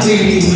He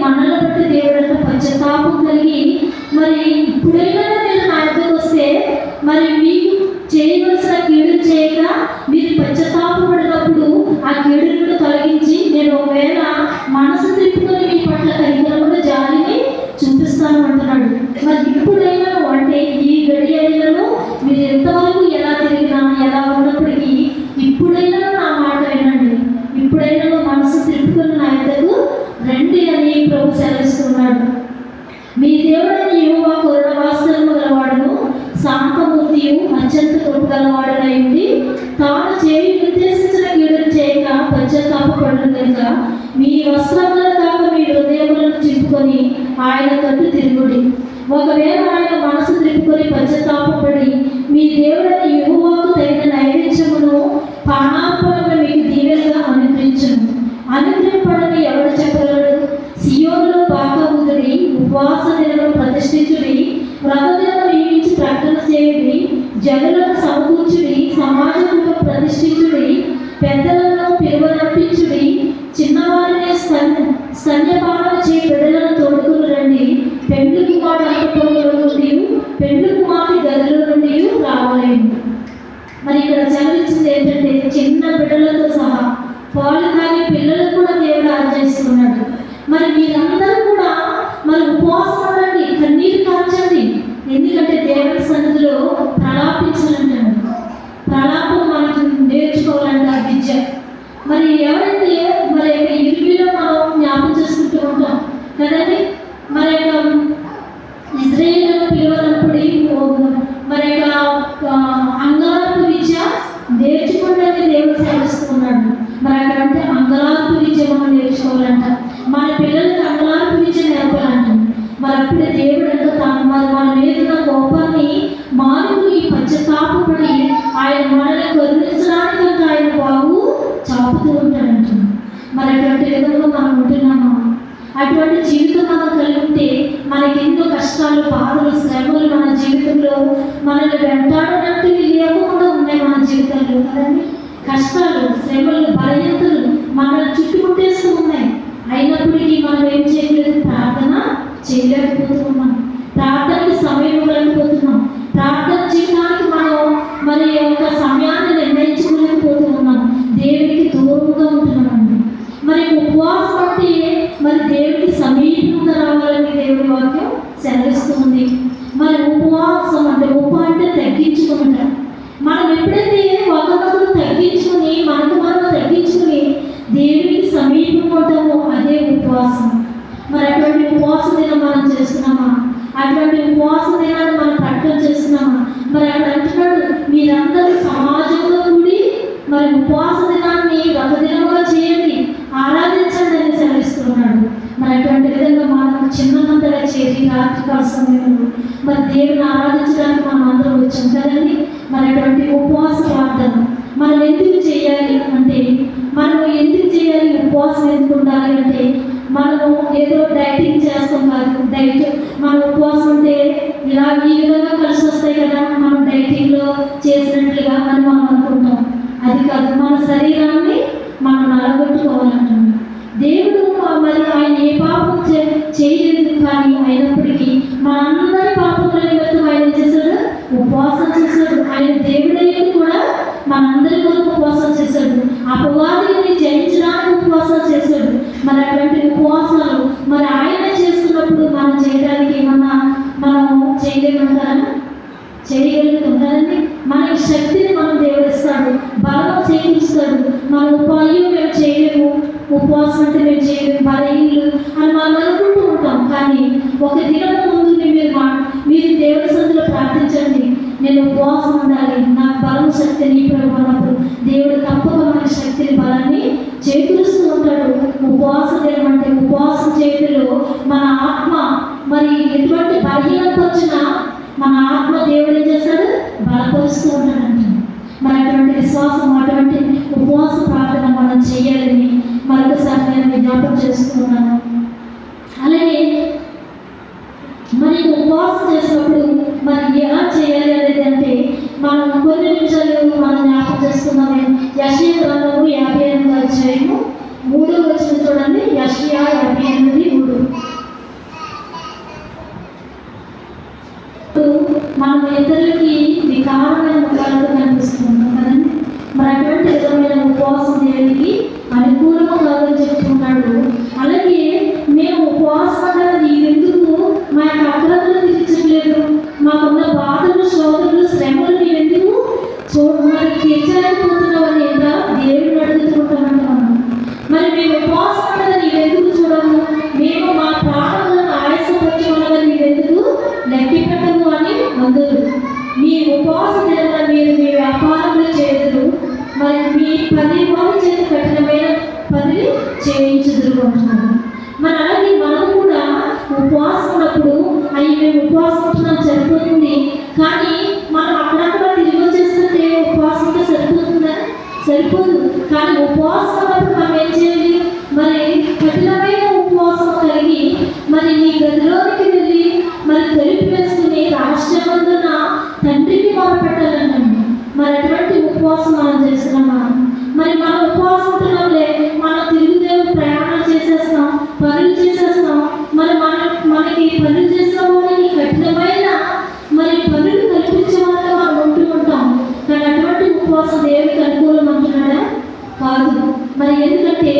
మనల్ని బట్టి దేవుడు అంటే పశ్చాత్తాపం కలిగి మరి ఇప్పుడైనా మీరు నా దగ్గరకు వస్తే మరి మీకు చేయవలసిన కీడు చేయక మీరు పశ్చాత్తాపడినప్పుడు ఆ కీడును కూడా తొలగించి నేను ఒకవేళ మనసు తిప్పుకొని మీ పట్ల కనికరముగా జాలిని చూపిస్తాను అంటున్నాడు. మరి ఇప్పుడైనా అంటే ఈ గడియలలో మీరు ఎంతవరకు ఎలా తిరిగినా ఎలా ఉన్నప్పటికీ ఇప్పుడైనా నా మాట వినండి, ఇప్పుడైనా మనసు తిప్పుకొని నా యొద్దకు రండి అని ప్రభు సెలవిస్తున్నాడు. మీ దేవుడైన యెహోవా కరుణ వాత్సల్యము గలవాడును శాంతమూర్తియు అత్యంత కృప గలవాడనై ఉండి తాను చేయి నిర్దేశించిన కీడును చేయక పశ్చాత్తాపపడును కనుక మీ వస్త్రములను కాక మీ హృదయములను చింపుకొని ఆయన తట్టు తిరుగుడి. ఒకవేళ ఆయన మనసు తిప్పుకొని పశ్చాత్తాపపడి మీ దేవుడైన యెహోవాకు తగిన నైవేద్యమును పానార్పణను మీకు దీవెనగా అనుగ్రహించును. అనుగ్రహపడని ఎవరు చెప్పగలడు? సియోనులో బాకాబుదుడి, ఉపవాస దినమును ప్రతిష్ఠించుడి, వ్రత దినమును నియమించి ప్రకటన చేయుడి, జనులను సమకూర్చుడి, సమాజమును ప్రతిష్ఠించుడి, పెద్దలను పిలువనంపించుడి, చిన్నవారిని స్తన్యపానం చే బిడ్డలను తోడుకుని రండి, పెండ్లి కుమారుడు అంతఃపురములో నుండి పెండ్లి కుమార్తె గదిలో నుండి రావాలి. మరి ఇక్కడ చదివించింది ఏంటంటే చిన్న బిడ్డలతో సహా పాలు కానీ పిల్లలకు కూడా దేవుడు ఆర్జిస్తున్నాడు. మరి మీరందరూ కూడా మరి ఉపవాసం ఉండండి, కన్నీరు కార్చండి. ఎందుకంటే దేవుడి సన్నిధిలో ప్రలాపించాలంటాడు. ప్రలాపం మనకి నేర్చుకోవాలంటే ఆ విద్య. మరి ఎవరైతే మరి ఇరుమిలో మనం జ్ఞాపకం చేసుకుంటూ ఉంటాం కదండి. మరి ఇజ్రాయేల్ పిలువనప్పుడు మరి అంగలార్పు విద్య నేర్చుకోవడానికి దేవుడు సెలవిస్తున్నాడు. మరి అక్కడంటే అంగలార్పు విద్య మనం నేర్చుకోవాలంట. మన పిల్లలకి అంగలార్పు విద్య నేర్పాలంట. మరి అప్పుడే దేవుడు అంటే మరి మన మీద కోపాన్ని మానుకుని పశ్చాత్తాపపడి ఆయన మనల్ని కరుణించడానికి ఆయన బాగు చాపుతూ ఉంటాడంట. మరి అటువంటి విధంగా మనం ఉంటున్నామా? అటువంటి జీవితం మనం కలిగి ఉంటే మనకి ఎన్నో కష్టాలు, బాధలు, శ్రమలు మన జీవితంలో మనల్ని వెంటాడనట్టు లేకుండా ఉన్నాయి మన జీవితంలో కదండి. కష్టాలు, శ్రమలు, బలహీనతలు మనల్ని చుట్టుముట్టేస్తూ ఉన్నాయి. అయినప్పటికీ మనం ఏం చేయలేదు? ప్రార్థన చేయలేకపోతున్నాం, ప్రార్థనకి సమయం ఇవ్వలేకపోతున్నాం, ప్రార్థన చేయడానికి మనం మరి యొక్క సమయాన్ని నిర్ణయించుకోలేకపోతూ ఉన్నాం, దేవుడికి దూరంగా ఉంటున్నామండి. మరి ఉపవాసం అంటే మరి దేవుడికి సమీపంగా రావాలని దేవుడి వాక్యం సెలవిస్తుంది. మరి ఉపవాసం అంటే అంటే తగ్గించుకుంటాం. మనం ఎప్పుడైతే ఒకరినొకరు తగ్గించుకుని మనకు మనం తగ్గించుకుని దేవుడికి సమీపంగా ఉంటామో అదే ఉపవాసం. మరి అటువంటి ఉపవాస దినం మనం చేస్తున్నామా? అటువంటి ఉపవాస దినాన్ని మనం ప్రకటన చేస్తున్నామా? మరి అక్కడ అంటున్నాడు మీరందరూ సమాజంలో కూడి మరి ఉపవాస దినాన్ని వ్రత దినముగా చేయండి, ఆరాధించండి అని సెలవిస్తున్నాడు. మరి అటువంటి విధంగా మనం చిన్నమంతగా చేరి రాత్రికాల సమయంలో మరి దేవుని ఆరాధించడానికి మనం అందరం వచ్చాం కదండి. మరి అటువంటి ఉపవాస ప్రార్థన మనం ఎందుకు చేయాలి అంటే, మనం ఎందుకు చేయాలి, ఉపవాసం ఎందుకు ఉండాలి అంటే, మనము ఏదో డైటింగ్ చేస్తాం కాదు. డైట్ మనం ఉపవాసం ఉంటే ఇలా ఈ విధంగా కలిసి వస్తాయి కదా, మనం డైటింగ్లో చేసినట్లుగా అని మనం అనుకుంటాం. అది కాదు, మన శరీరాన్ని మనం నలగొట్టుకోవాలంటున్నాం. దేవుడు మరి ఆయన ఏ పాపం చేయలేదు, కానీ అయినప్పటికీ మనందరి పాపముల నిమిత్తం ఆయన చేశాడు, ఉపవాసం చేశాడు. ఆయన దేవుడైతే కూడా మనందరి కొరకు ఉపవాసం చేశాడు, అపవాదిని జయించడానికి ఉపవాసం చేశాడు. మరి అటువంటి ఉపవాసాలు మరి ఆయన చేస్తున్నప్పుడు మనం చేయడానికి ఏమన్నా మనం చేయలేమంటారా? చేయగలుగుతుంటారండి. మనకి శక్తిని మనం దేవుడు ఇస్తాడు, బలం చేకూరుస్తాడు. మన ఉపాయం మేము చేయలేము, ఉపవాసం అంటే మేము చేయలేము, బలహీనులు అని మనం అనుకుంటూ ఉంటాం. కానీ ఒక దినం ముందు మీరు దేవుడి సన్నిధిలో ప్రార్థించండి, నేను ఉపవాసం ఉండాలి, నాకు బలం శక్తిని అన్నప్పుడు దేవుడు తప్పక మన శక్తిని బలాన్ని చేకూరుస్తూ ఉంటాడు. ఉపవాసం ఏమంటే ఉపవాసం చేయడంలో మన ఆత్మ మరి ఎటువంటి బలహీనత వచ్చినా మన ఆత్మ దేవుడు ఏం చేస్తాడు? బలపరుస్తూ ఉంటాడంట. మరి అటువంటి విశ్వాసం, అటువంటి ఉపవాస ప్రార్థన మనం చేయాలని మరొకసారి నేను విజ్ఞాపన చేస్తున్నాను. అలాగే మరి ఉపవాసం చేసినప్పుడు మరి ఎలా చేయాలి అనేది అంటే మనం కొన్ని నిమిషాలు మనం జ్ఞాపకం చేసుకున్నాము. యెషయా గ్రంథము 58వ అధ్యాయము 3వ వచనం చూడండి. యెషయా 58:3 ముఖాలతో కనిపిస్తూ ఉంటాం కదండి. మరి అటువంటి విధమైన ఉపవాసం దేవునికి అనుకూలంగా కాదని చెప్తున్నాడు. అలాగే మేము ఉపవాసం అంటే నీవెందుకు మా యొక్క అక్రతలు తీర్చట్లేదు, మాకున్న బాధలు శోధనలు శ్రమలు నీవెందుకు మరి తీర్చలేకపోతున్నావు అని ఎంత దేవుడిని అడుగుతుంటామంటాం. మరి మేము ఉపవాసం అంటే నీవెందుకు చూడము, మేము మా ప్రాణాలను ఆయాసపరచుకున్నది నీవెందుకు లెక్కి పెట్టము అని అందరూ. మీ ఉపవాస దిన మీరు మీ వ్యాపారంలో చేయదురు, మరి మీ పని వారి చేత కఠినమైన పని చేయించుదురు అంటున్నారు. మరి అలాగే మనం కూడా ఉపవాసం ఉన్నప్పుడు అవి మేము ఉపవాసం ఉంటున్నాం సరిపోతుంది, కానీ మనం అక్కడక్కడ తిరిగి వచ్చేస్తుంటే ఉపవాసంతో సరిపోతుందా? సరిపోదు. కానీ ఉపవాసం ఉన్నప్పుడు మనం ఏం చేయాలి? మరి కఠినమైన ఉపవాసం కలిగి మరి నీ గదిలోనికి వెళ్ళి మరి తలుపు వేసుకుని రాష్ట్రమందున తండ్రికి మొదలుపెట్టాలండి. మరి అటువంటి ఉపవాసం మనం చేస్తున్నామా? మరి మనం ఉపవాసం ఉంటున్నాంలే, మనం తిరుగుదేవు ప్రయాణాలు చేసేస్తాం, పనులు చేసేస్తాం, మరి మనకి పనులు చేస్తాము అని కఠినమైన మరి పనులు కల్పించే వాళ్ళ మనం ఉంటూ ఉంటాం. కానీ అటువంటి ఉపవాసం దేవుడికి అనుకూలం అంటున్నాడా? కాదు. మరి ఎందుకంటే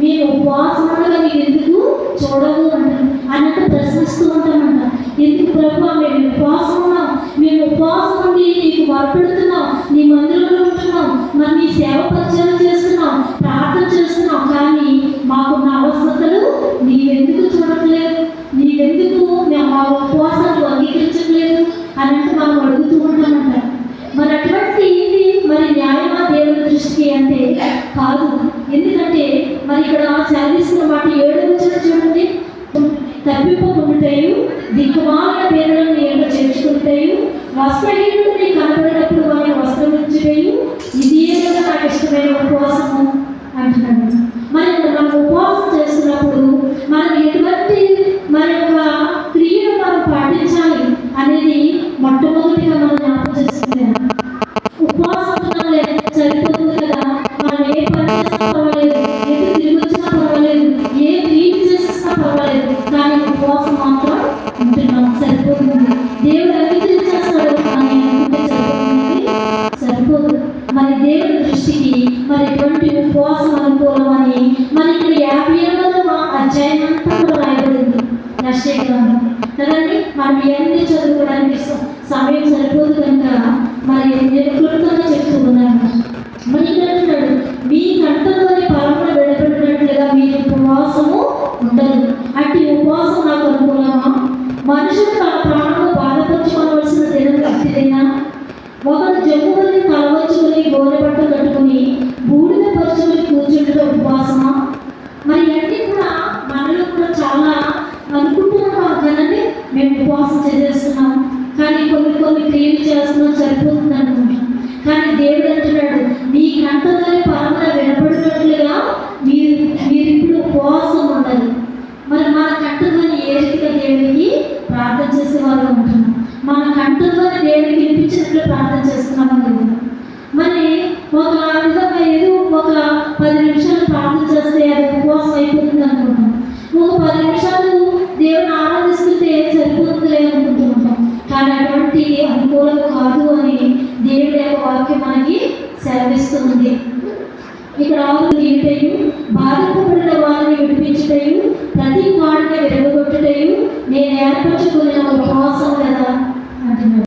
మీరు ఉపవాసం ఉండగా మీరు ఎందుకు చూడవు అంటారు అన్నట్టు ప్రశ్నిస్తూ ఉంటామంట. ఎందుకు ప్రభు మేము ఉపవాసం ఉన్నాం, మేము ఉపవాసం ఉండి నీకు మొరపెడుతున్నాం, నీ మందిరంలో ఉంటున్నాం, మరి నీ సేవ పరిచయం చేస్తున్నాం, ప్రార్థన చేస్తున్నాం, కానీ మాకున్న అవసరతలు నీవెందుకు చూడట్లేదు, నీవెందుకు మేము మా ఉపవాసాలు అంగీకరించట్లేదు అన్నట్టు మనం అడుగుతూ ఉంటామంట. మరి అటువంటి మరి న్యాయమా దేవుని దృష్టికి అంటే కాదు. ఎందుకంటే మరి ఇక్కడ చదివిస్తున్న మాట 7వ వచనం చూడండి. తప్పిపోకుంటాయి, దిక్కుమాలిన పేదలను ఏమో చేర్చుకుంటాయి, వస్త్రహీనుడు నీ కనబడినప్పుడు వారి వస్త్రం ఇచ్చుతాయి, ఇది ఏదో నాకు ఇష్టమైన ఉపవాసము అంటున్నాడు. మరి మనం ఉపవాసం చేస్తున్నప్పుడు మనం ఎటువంటి మన యొక్క క్రియను మనం పాటించాలి అనేది మొట్టమొదటిగా మనం జ్ఞాపకం చేసుకుంటాం. ఉపవాసం సరిపోతుంది కదా, మనం ఏ పని చేసినా పర్వాలేదు, ఎటు తిరిగి వచ్చినా పర్వాలేదు, ఏ క్రియ చేసినా పర్వాలేదు, కానీ ఉపవాసం మాత్రం ఉంటున్నాం సరిపోతుంది. దేవుడు అంగీకరించేస్తాడు అని అనుకుంటే సరిపోదు. మరి దేవుడి దృష్టికి మరి ఎటువంటి ఉపవాసం అనుకూలం అని మరి ఇక్కడ 58వ అధ్యాయం అంతా కూడా రాయబడింది యెషయా గ్రంథం కదండి. మనం ఇవన్నీ చదువుకోవడానికి సమయం సరిపోదు కనుక మరి నేను క్లుప్తంగా చెప్తూ ఉన్నాను. మరి ఇక్కడ అంటున్నాడు, మీ కంటలోని పరములు విడబడినట్లుగా మీరు ఉపవాసము ఉండదు. అట్టి ఉపవాసం నాకు అనుకూలమా? మనుషులు తన ప్రాణము బాధపరచుకోవలసిన దినం ఇదేనా? ఒకరు జమ్ముని తలవంచుకొని గోనెబట్ట కట్టుకుని బూడిద పరుచుకొని కూర్చుంటే ఉపవాసమా? మరి అన్నీ కూడా మనలో కూడా చాలా అనుకుంటున్నాం కదండి, మేము ఉపవాసం చేసేస్తున్నాం, కానీ కొన్ని క్రియలు చేస్తున్నాం సరిపోతుంది అనుకుంటాం. కానీ దేవుడు అంటున్నాడు, మీ కంటలోని పరమున వినపడినట్లుగా మీరు ఇప్పుడు ఉపవాసం ఉండాలి. మరి మన కంటలోని ఏ రీతిగా దేవుడికి ప్రార్థన చేసే వాళ్ళు ఉంటున్నాం, మన కంటలోని దేవుడికి వినిపించినట్లు ప్రార్థన చేస్తున్నామా లేదా? మరి ఒక విధంగా ఏదో ఒక 10 నిమిషాలు ప్రార్థన చేస్తే అది ఉపవాసం అయిపోతుంది అనుకుంటాం. ఒక 10 నిమిషాలు దేవుని ఆరాధిస్తుంటే సరిపోతుంది అనుకుంటూ ఉంటాం. కానీ అటువంటి అనుకూలం కాదు అని దేవుడి యొక్క వాక్యం మనకి సెలవిస్తుంది. ఇక్కడ ఏమిటయు బాధింపబడిన వారిని విడిపించుటయు, ప్రతి వాడిని విరగొట్టుటయు నేను ఏర్పరచుకున్న ఉపవాసం కదా అంటున్నాడు.